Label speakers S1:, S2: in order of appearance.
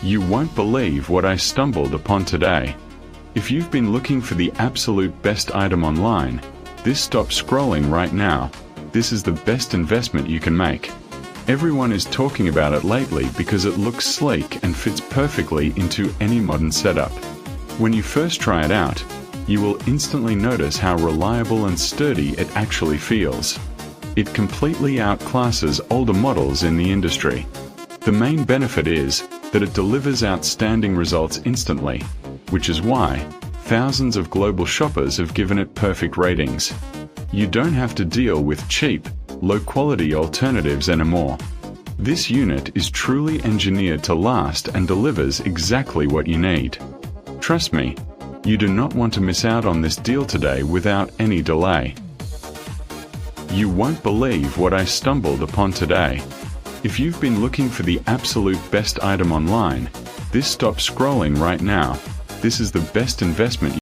S1: You won't believe what I stumbled upon today. If you've been looking for the absolute best item online, stop scrolling right now. This is the best investment you can make. Everyone is talking about it lately because it looks sleek and fits perfectly into any modern setup. When you first try it out, you will instantly notice how reliable and sturdy it actually feels. It completely outclasses older models in the industry. The main benefit is that it delivers outstanding results instantly, which is why thousands of global shoppers have given it perfect ratings. You don't have to deal with cheap, low-quality alternatives anymore. This unit is truly engineered to last and delivers exactly what you need. Trust me, you do not want to miss out on this deal today without any delay. You won't believe what I stumbled upon today. If you've been looking for the absolute best item online, stop scrolling right now. This is the best investment